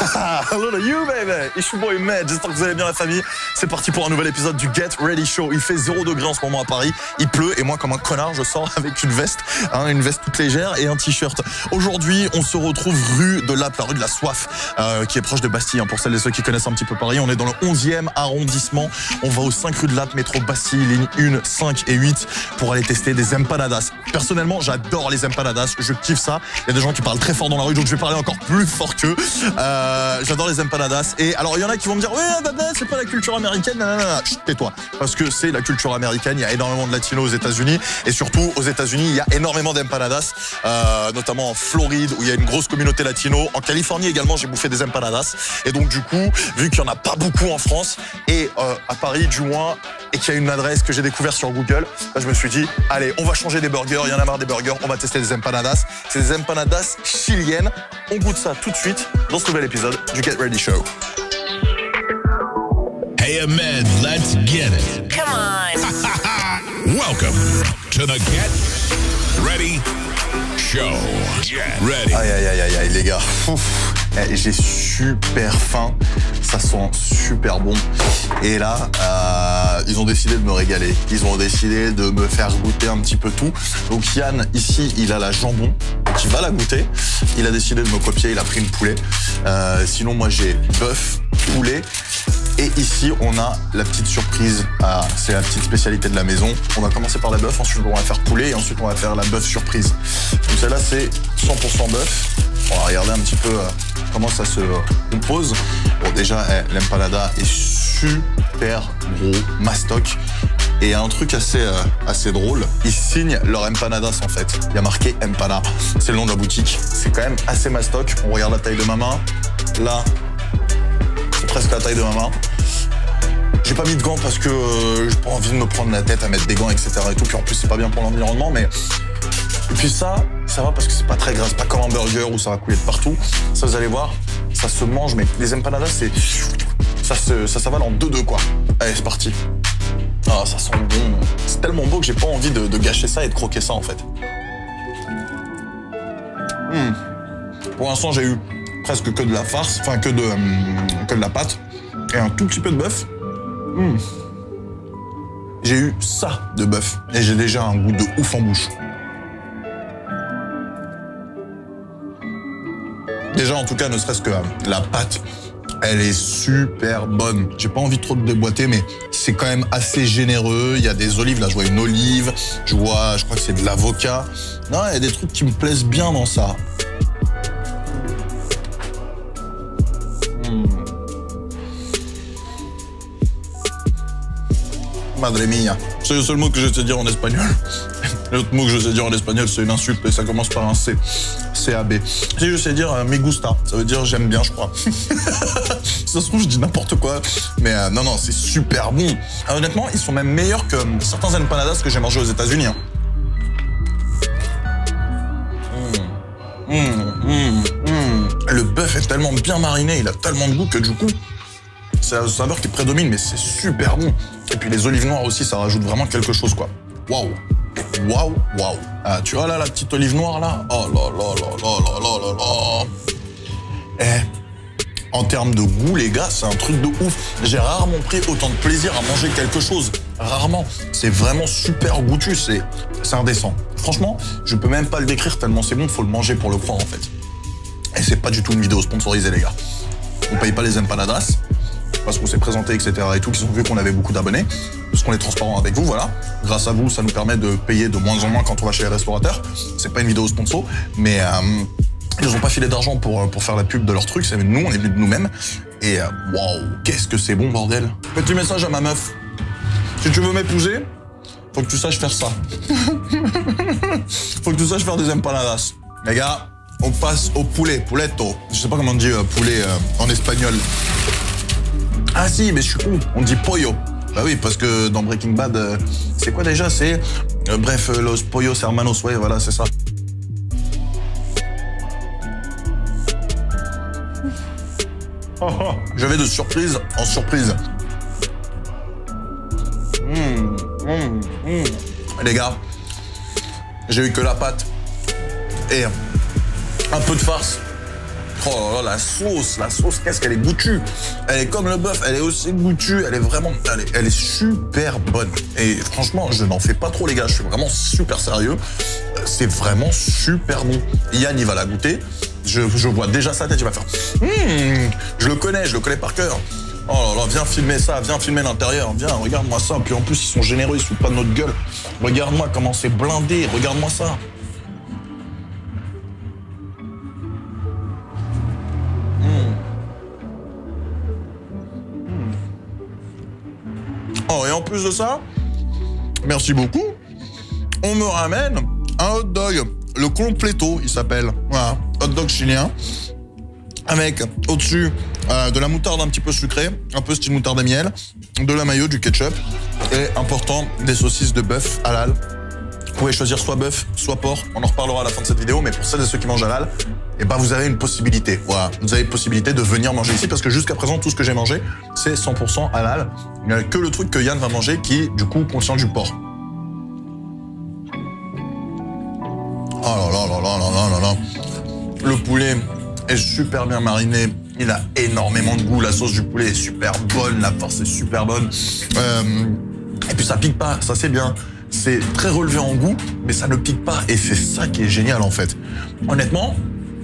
Hello to you, baby. It's your boy Med. J'espère que vous allez bien, la famille. C'est parti pour un nouvel épisode du Get Ready Show. Il fait 0 degré en ce moment à Paris. Il pleut et moi, comme un connard, je sors avec une veste toute légère et un t-shirt. Aujourd'hui, on se retrouve rue de Lappe, la rue de la Soif, qui est proche de Bastille. Pour celles et ceux qui connaissent un petit peu Paris, on est dans le 11e arrondissement. On va aux 5 rue de Lappe, métro Bastille, ligne 1, 5 et 8 pour aller tester des empanadas. Personnellement, j'adore les empanadas. Je kiffe ça. Il y a des gens qui parlent très fort dans la rue, donc je vais parler encore plus fort qu'eux. J'adore les empanadas. Et alors, il y en a qui vont me dire, ouais, c'est pas la culture américaine. Nanana. Chut, tais-toi. Parce que c'est la culture américaine. Il y a énormément de latinos aux États-Unis. Et surtout, aux États-Unis, il y a énormément d'empanadas, notamment en Floride, où il y a une grosse communauté latino. En Californie également, j'ai bouffé des empanadas. Et donc, du coup, vu qu'il n'y en a pas beaucoup en France, et à Paris, du moins, et qu'il y a une adresse que j'ai découverte sur Google, là, je me suis dit, allez, on va changer des burgers. Il y en a marre des burgers. On va tester des empanadas. C'est des empanadas chiliennes. On goûte ça tout de suite dans ce nouvel épisode du Get Ready Show. Hey Ahmed, let's get it. Come on. Welcome to the Get Ready Show. Get ready. Aïe, aïe, aïe, aïe, aïe, les gars. J'ai super faim. Ça sent super bon. Et là, ils ont décidé de me régaler. Ils ont décidé de me faire goûter un petit peu tout. Donc Yann, ici, il a la jambon. Donc il va la goûter. Il a décidé de me copier. Il a pris une poulet. Sinon, moi, j'ai bœuf, poulet. Et ici, on a la petite surprise. C'est la petite spécialité de la maison. On va commencer par la bœuf. Ensuite, on va faire poulet. Et ensuite, on va faire la bœuf surprise. Donc celle-là, c'est 100% bœuf. On va regarder un petit peu comment ça se compose. Bon, déjà, l'empanada est super gros, mastoc. Et il y a un truc assez drôle. Ils signent leur empanadas, en fait. Il y a marqué Empana. C'est le nom de la boutique. C'est quand même assez mastoc. On regarde la taille de ma main. Là, c'est presque la taille de ma main. J'ai pas mis de gants parce que j'ai pas envie de me prendre la tête à mettre des gants, etc. et tout. Puis en plus, c'est pas bien pour l'environnement, mais... Et puis ça va parce que c'est pas très gras, c'est pas comme un burger où ça va couler de partout. Ça, vous allez voir, ça se mange, mais les empanadas, ça s'avale en 2-2, quoi. Allez, c'est parti. Ah, ça sent bon. C'est tellement beau que j'ai pas envie de gâcher ça et de croquer ça, en fait. Pour l'instant, j'ai eu presque que de la farce, enfin que de la pâte et un tout petit peu de bœuf. J'ai eu ça de bœuf et j'ai déjà un goût de ouf en bouche. Déjà, en tout cas, ne serait-ce que la pâte, elle est super bonne. J'ai pas envie trop de déboîter, mais c'est quand même assez généreux. Il y a des olives, là, je vois une olive, je crois que c'est de l'avocat. Non, il y a des trucs qui me plaisent bien dans ça. Madre mia. C'est le seul mot que je sais dire en espagnol. L'autre mot que je sais dire en espagnol, c'est une insulte et ça commence par un C. C-A-B. Si je sais dire me gusta, ça veut dire j'aime bien, je crois. Ça se trouve, je dis n'importe quoi. Mais non, c'est super bon. Honnêtement, ils sont même meilleurs que certains empanadas que j'ai mangés aux États-Unis. Le bœuf est tellement bien mariné, il a tellement de goût que du coup, c'est la saveur qui prédomine, mais c'est super bon. Et puis les olives noires aussi, ça rajoute vraiment quelque chose, quoi. Waouh. Waouh, waouh. Tu vois là, la petite olive noire, là? Oh là là là là là là là. En termes de goût, les gars, c'est un truc de ouf. J'ai rarement pris autant de plaisir à manger quelque chose. Rarement. C'est vraiment super goûtu, c'est indécent. Franchement, je peux même pas le décrire tellement c'est bon, faut le manger pour le croire, en fait. Et c'est pas du tout une vidéo sponsorisée, les gars. On paye pas les empanadas, parce qu'on s'est présenté, etc. et tout, qu'ils ont vu qu'on avait beaucoup d'abonnés, parce qu'on est transparent avec vous, voilà. Grâce à vous, ça nous permet de payer de moins en moins quand on va chez les restaurateurs. C'est pas une vidéo sponsor, mais ils nous ont pas filé d'argent pour faire la pub de leur truc, c'est nous, on est venus de nous-mêmes. Et waouh, qu'est-ce que c'est bon, bordel. Petit message à ma meuf. Si tu veux m'épouser, faut que tu saches faire ça. Faut que tu saches faire des empanadas. Les gars, on passe au poulet, pouletto. Je sais pas comment on dit poulet en espagnol. Ah si, mais je suis con, on dit pollo. Bah oui, parce que dans Breaking Bad, c'est quoi déjà? C'est, bref, los pollos hermanos, ouais, voilà, c'est ça. Je vais de surprise en surprise. Les gars, j'ai eu que la pâte et un peu de farce. Oh là là, la sauce, qu'est-ce qu'elle est goûtue. Elle est comme le bœuf, elle est aussi goûtue, elle est vraiment, elle est super bonne. Et franchement, je n'en fais pas trop les gars, je suis vraiment super sérieux. C'est vraiment super bon. Yann, il va la goûter. Je vois déjà sa tête, il va faire je le connais par cœur. Oh là là, viens filmer ça, viens filmer l'intérieur, viens, regarde-moi ça. Puis en plus, ils sont généreux, ils se foutent pas de notre gueule. Regarde-moi comment c'est blindé, regarde-moi ça. Oh, et en plus de ça, merci beaucoup, on me ramène un hot dog, le completo, il s'appelle. Voilà, hot dog chilien, avec au-dessus de la moutarde un petit peu sucrée, un peu style moutarde et miel, de la mayo, du ketchup, et important, des saucisses de bœuf halal. Vous pouvez choisir soit bœuf, soit porc, on en reparlera à la fin de cette vidéo, mais pour celles et ceux qui mangent halal, et ben vous avez une possibilité. Voilà, vous avez une possibilité de venir manger ici, parce que jusqu'à présent, tout ce que j'ai mangé, c'est 100% halal. Il n'y a que le truc que Yann va manger qui, du coup, contient du porc. Oh là là là là là là là. Le poulet est super bien mariné. Il a énormément de goût. La sauce du poulet est super bonne. La farce est super bonne. Et puis ça pique pas. Ça c'est bien. C'est très relevé en goût, mais ça ne pique pas. Et c'est ça qui est génial en fait. Honnêtement,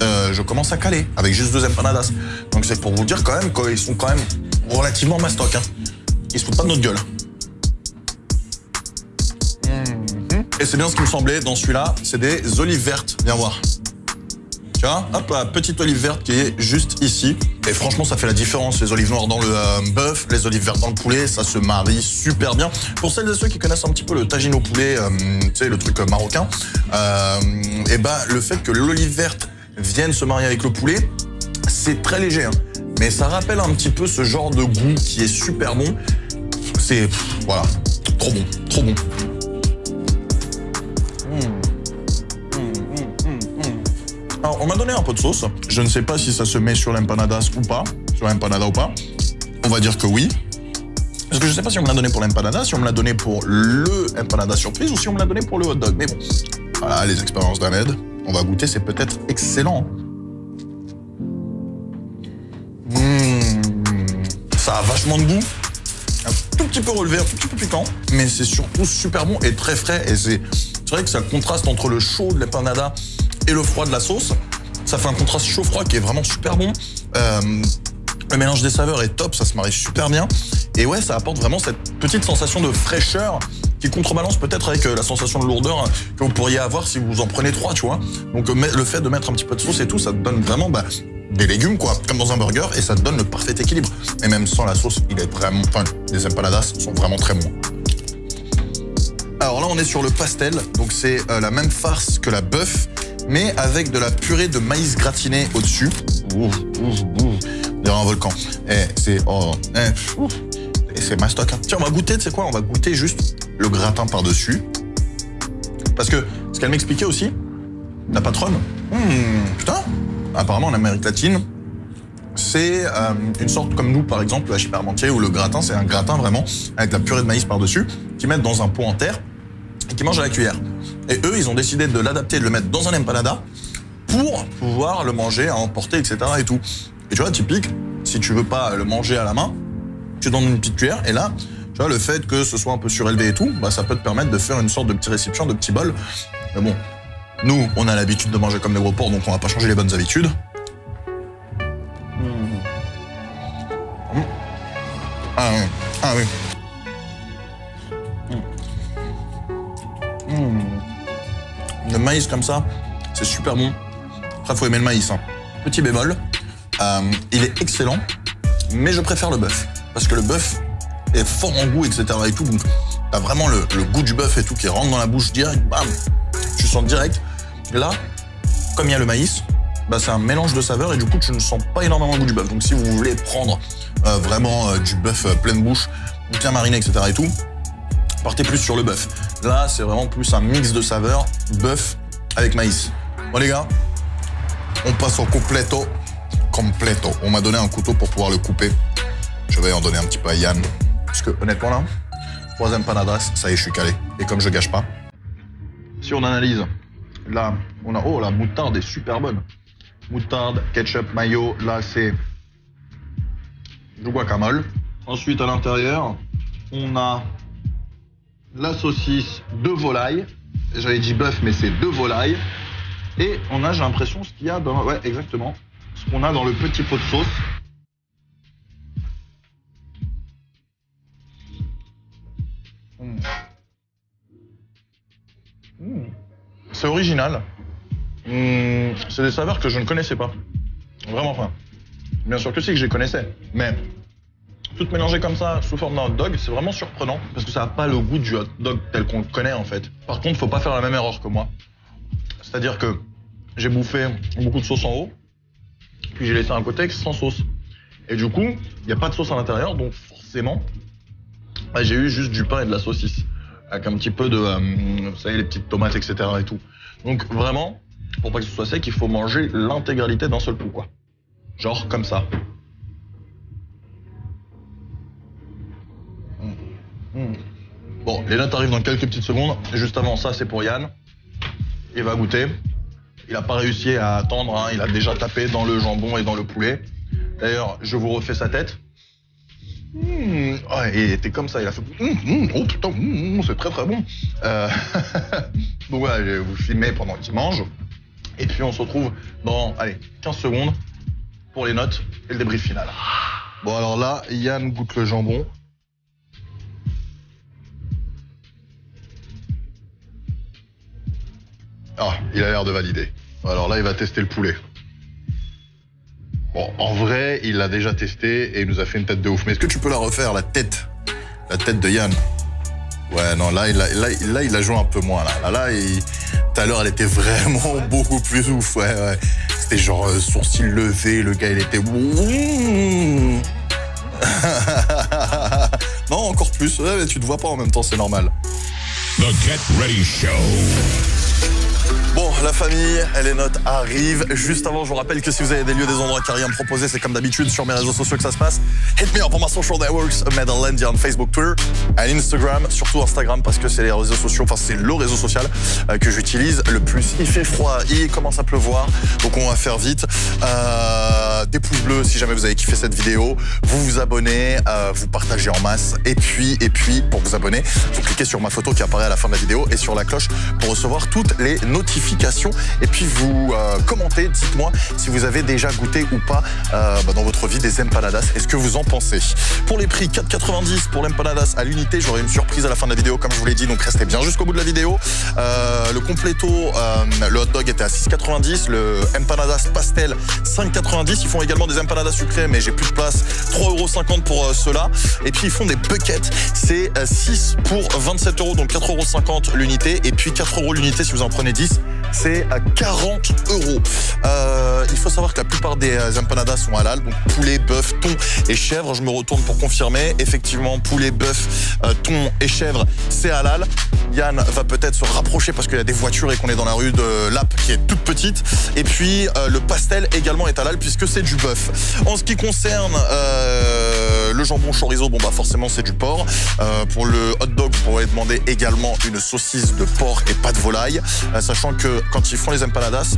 je commence à caler avec juste 2 empanadas. Donc c'est pour vous dire quand même qu'ils sont quand même relativement mastoc. Hein. Ils se foutent pas de notre gueule. Et c'est bien ce qui me semblait dans celui-là, c'est des olives vertes. Viens voir. Tu vois, hop, la petite olive verte qui est juste ici. Et franchement, ça fait la différence. Les olives noires dans le bœuf, les olives vertes dans le poulet, ça se marie super bien. Pour celles et ceux qui connaissent un petit peu le tagine au poulet, tu sais, le truc marocain, et ben le fait que l'olive verte vienne se marier avec le poulet, c'est très léger. Hein. Mais ça rappelle un petit peu ce genre de goût qui est super bon. C'est, voilà, trop bon, trop bon. Alors, on m'a donné un peu de sauce. Je ne sais pas si ça se met sur l'empanadas ou pas, sur l'empanada ou pas. On va dire que oui. Parce que je ne sais pas si on me l'a donné pour l'empanada, si on me l'a donné pour le empanada surprise ou si on me l'a donné pour le hot dog. Mais bon, voilà, les expériences d'Ahmed. On va goûter, c'est peut-être excellent. Ça a vachement de goût. Un tout petit peu relevé, un tout petit peu piquant. Mais c'est surtout super bon et très frais. Et c'est vrai que ça contraste entre le chaud de l'empanada et le froid de la sauce. Ça fait un contraste chaud-froid qui est vraiment super bon. Le mélange des saveurs est top, ça se marie super bien. Et ouais, ça apporte vraiment cette petite sensation de fraîcheur qui contrebalance peut-être avec la sensation de lourdeur que vous pourriez avoir si vous en prenez 3, tu vois. Donc le fait de mettre un petit peu de sauce et tout, ça te donne vraiment des légumes, quoi, comme dans un burger, et ça te donne le parfait équilibre. Et même sans la sauce, il est vraiment... Enfin, les empanadas sont vraiment très bons. Alors là, on est sur le pastel, donc c'est la même farce que la bœuf, mais avec de la purée de maïs gratiné au-dessus. Derrière un volcan. Et c'est... et c'est mastoc. Hein. Tiens, on va goûter, tu sais quoi? On va goûter juste le gratin par-dessus. Parce que ce qu'elle m'expliquait aussi, la patronne, putain, apparemment en Amérique latine, c'est une sorte comme nous, par exemple, à Chiparmentier, où le gratin, c'est un gratin vraiment, avec la purée de maïs par-dessus, qu'ils mettent dans un pot en terre et qu'ils mangent à la cuillère. Et eux, ils ont décidé de l'adapter, de le mettre dans un empanada pour pouvoir le manger à emporter, etc. et tout. Et tu vois, typique, si tu veux pas le manger à la main, tu donnes une petite cuillère, et là, tu vois, le fait que ce soit un peu surélevé et tout, bah, ça peut te permettre de faire une sorte de petit récipient, de petit bol. Mais bon, nous, on a l'habitude de manger comme des gros porcs, donc on va pas changer les bonnes habitudes. Ah oui, ah oui. Le maïs comme ça, c'est super bon. Après, faut aimer le maïs. Hein. Petit bémol, il est excellent, mais je préfère le bœuf. Parce que le bœuf est fort en goût, etc. et tout. Donc, t'as vraiment le goût du bœuf et tout qui rentre dans la bouche direct, bam, tu sens direct. Là, comme il y a le maïs, bah, c'est un mélange de saveurs et du coup, tu ne sens pas énormément le goût du bœuf. Donc, si vous voulez prendre vraiment du bœuf pleine bouche, bien mariné, etc. et tout, partez plus sur le bœuf. Là, c'est vraiment plus un mix de saveurs, bœuf avec maïs. Bon, les gars, on passe au completo. Completo. On m'a donné un couteau pour pouvoir le couper. Je vais en donner un petit peu à Yann. Parce que, honnêtement, là, 3 empanadas, ça y est, je suis calé. Et comme je gâche pas, si on analyse, là, on a... Oh, la moutarde est super bonne. moutarde, ketchup, mayo. Là, c'est du guacamole. Ensuite, à l'intérieur, on a la saucisse de volaille. J'avais dit bœuf, mais c'est de volaille. Et on a, j'ai l'impression, ce qu'il y a dans... Ouais, exactement. Ce qu'on a dans le petit pot de sauce. C'est original. C'est des saveurs que je ne connaissais pas. Vraiment pas. Bien sûr que si, que je les connaissais. Mais tout mélangé comme ça, sous forme d'un hot dog, c'est vraiment surprenant. Parce que ça n'a pas le goût du hot dog tel qu'on le connaît en fait. Par contre, faut pas faire la même erreur que moi. C'est-à-dire que j'ai bouffé beaucoup de sauce en haut, puis j'ai laissé un côté sans sauce. Et du coup, il n'y a pas de sauce à l'intérieur, donc forcément, j'ai eu juste du pain et de la saucisse. Avec un petit peu de, vous savez, les petites tomates, etc. et tout. Donc vraiment, pour pas que ce soit sec, il faut manger l'intégralité d'un seul coup, quoi. Genre comme ça. Bon, les notes arrivent dans quelques petites secondes. Juste avant ça, c'est pour Yann. Il va goûter. Il n'a pas réussi à attendre, hein. Il a déjà tapé dans le jambon et dans le poulet. D'ailleurs, je vous refais sa tête. Ouais, il était comme ça, il a fait oh putain, c'est très très bon. Donc voilà, je vais vous filmer pendant qu'il mange. Et puis on se retrouve dans, allez, 15 secondes pour les notes et le débrief final. Bon alors là, Yann goûte le jambon. Ah, il a l'air de valider. Alors là, il va tester le poulet. Bon, en vrai, il l'a déjà testé et il nous a fait une tête de ouf. Mais est-ce que tu peux la refaire, la tête de Yann? Ouais, non, là, il a joué un peu moins. Là, tout à l'heure, elle était vraiment beaucoup plus ouf. Ouais. C'était genre sourcil levé, le gars, il était... Non, encore plus. Ouais, mais tu te vois pas en même temps, c'est normal. The Get Ready Show. Bon, la famille, les notes arrivent. Juste avant, je vous rappelle que si vous avez des lieux, des endroits qui à me proposer, c'est comme d'habitude sur mes réseaux sociaux que ça se passe. Hit me up pour ma social networks, Meadowlandia, Facebook, Twitter, et Instagram, surtout Instagram parce que c'est les réseaux sociaux, enfin c'est le réseau social que j'utilise le plus. Il fait froid, il commence à pleuvoir, donc on va faire vite. Des pouces bleus si jamais vous avez kiffé cette vidéo, vous vous abonnez, vous partagez en masse, et puis pour vous abonner, vous cliquez sur ma photo qui apparaît à la fin de la vidéo et sur la cloche pour recevoir toutes les notifications. Et puis vous commentez, dites-moi si vous avez déjà goûté ou pas dans votre vie des empanadas et ce que vous en pensez. Pour les prix, 4,90 pour l'empanadas à l'unité. J'aurai une surprise à la fin de la vidéo comme je vous l'ai dit, donc restez bien jusqu'au bout de la vidéo. Le completo, le hot dog était à 6,90, le empanadas pastel 5,90. Ils font également des empanadas sucrées mais j'ai plus de place, 3,50 € pour ceux-là. Et puis ils font des buckets, c'est 6 pour 27 €, donc 4,50 € l'unité et puis 4 € l'unité si vous en prenez 10. C'est à 40 €. Il faut savoir que la plupart des empanadas sont halal, donc poulet, bœuf, thon et chèvre. Je me retourne pour confirmer. Effectivement, poulet, bœuf, thon et chèvre, c'est halal. Yann va peut-être se rapprocher parce qu'il y a des voitures et qu'on est dans la rue de Lappe qui est toute petite. Et puis le pastel également est halal puisque c'est du bœuf. En ce qui concerne le jambon chorizo, bon bah forcément c'est du porc. Pour le hot dog, vous pourrez demander également une saucisse de porc et pas de volaille. Sachant que quand ils font les empanadas,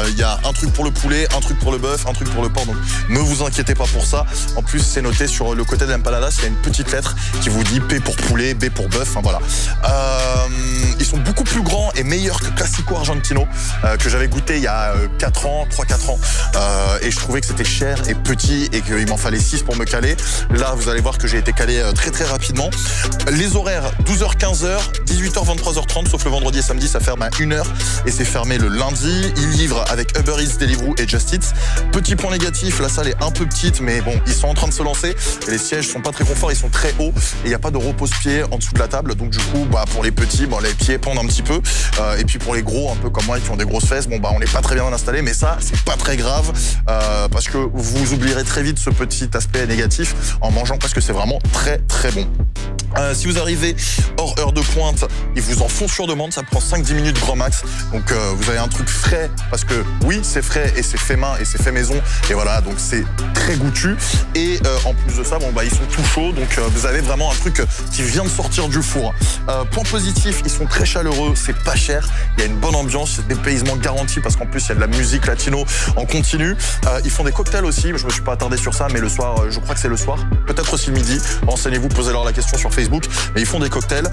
il y a un truc pour le poulet, un truc pour le bœuf, un truc pour le porc, donc ne vous inquiétez pas pour ça. En plus, c'est noté sur le côté de l'empanadas, il y a une petite lettre qui vous dit P pour poulet, B pour bœuf, enfin voilà. Ils sont beaucoup plus grands et meilleurs que Classico Argentino, que j'avais goûté il y a 3-4 ans, et je trouvais que c'était cher et petit et qu'il m'en fallait 6 pour me caler. Là, vous allez voir que j'ai été calé très très rapidement. Les horaires, 12h-15h, 18h, 23h30, sauf le vendredi et samedi, ça ferme à 1h et c'est fermé le lundi. Ils livrent avec Uber Eats, Deliveroo et Just Eat. Petit point négatif, la salle est un peu petite, mais bon, ils sont en train de se lancer. Et les sièges sont pas très conforts, ils sont très hauts et il n'y a pas de repose-pied en dessous de la table. Donc du coup, bah, pour les petits, bon, les pieds pendent un petit peu. Et puis pour les gros, un peu comme moi, qui ont des grosses fesses, bon bah on n'est pas très bien installé, mais ça, c'est pas très grave parce que vous oublierez très vite ce petit aspect négatif en mangeant parce que c'est vraiment très très bon. Si vous arrivez hors heure de pointe, ils vous en font sur demande, ça prend 5-10 minutes grand max. Donc vous avez un truc frais, parce que oui, c'est frais et c'est fait main et c'est fait maison. Et voilà, donc c'est très goûtu. Et en plus de ça, bon, bah, ils sont tout chauds, donc vous avez vraiment un truc qui vient de sortir du four. Point positif, ils sont très chaleureux, c'est pas cher, il y a une bonne ambiance, il y a des dépaysement garanti, parce qu'en plus il y a de la musique latino en continu. Ils font des cocktails aussi, je me suis pas attardé sur ça, mais le soir, je crois que c'est le soir, peut-être aussi le midi. Renseignez-vous, posez-leur la question sur Facebook. Mais ils font des cocktails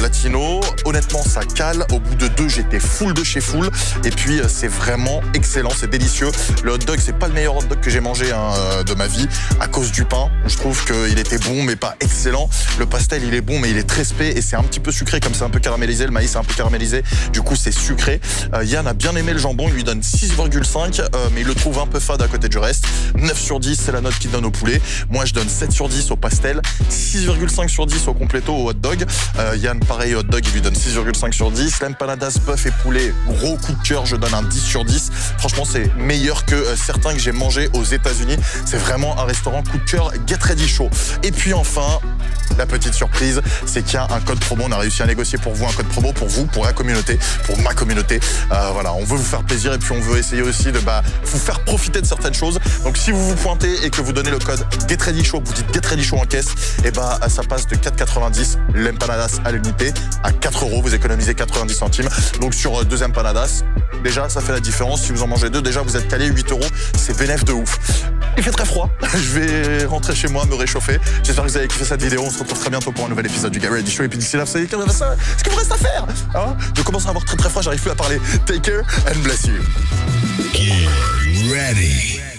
latinos. Honnêtement, ça cale. Au bout de 2, j'étais full de chez full. Et puis, c'est vraiment excellent, c'est délicieux. Le hot dog, c'est pas le meilleur hot dog que j'ai mangé de ma vie à cause du pain. Je trouve qu'il était bon, mais pas excellent. Le pastel, il est bon, mais il est très spé et c'est un petit peu sucré, comme c'est un peu caramélisé. Le maïs est un peu caramélisé. Du coup, c'est sucré. Yann a bien aimé le jambon. Il lui donne 6,5, mais il le trouve un peu fade à côté du reste. 9 sur 10, c'est la note qu'il donne au poulet. Moi, je donne 7 sur 10 au pastel. 6,5 sur 10 au compléto, au hot dog. Yann, pareil, hot dog, il lui donne 6,5 sur 10. L'empanadas, bœuf et poulet, gros coup de cœur, je donne un 10 sur 10. Franchement, c'est meilleur que certains que j'ai mangés aux États-Unis. C'est vraiment un restaurant coup de cœur, Get Ready Show. Et puis enfin, la petite surprise, c'est qu'il y a un code promo. On a réussi à négocier pour vous un code promo, pour vous, pour la communauté, pour ma communauté. Voilà, on veut vous faire plaisir et puis on veut essayer aussi de vous faire profiter de certaines choses. Donc si vous vous pointez et que vous donnez le code Get Ready Show, vous dites Get Ready Show en caisse, et ça passe de 4,90 l'empanadas à l'unité à 4 €. Vous économisez 90 centimes. Donc sur 2 empanadas, déjà ça fait la différence. Si vous en mangez 2, déjà vous êtes calé 8 €. C'est bénéf de ouf. Il fait très froid. Je vais rentrer chez moi, me réchauffer. J'espère que vous avez kiffé cette vidéo. On se retrouve très bientôt pour un nouvel épisode du Get Ready Show. Et puis d'ici là, vous savez ce qu'il vous reste à faire. Hein, je commence à avoir très très froid. J'arrive plus à parler. Take care and bless you. Get ready.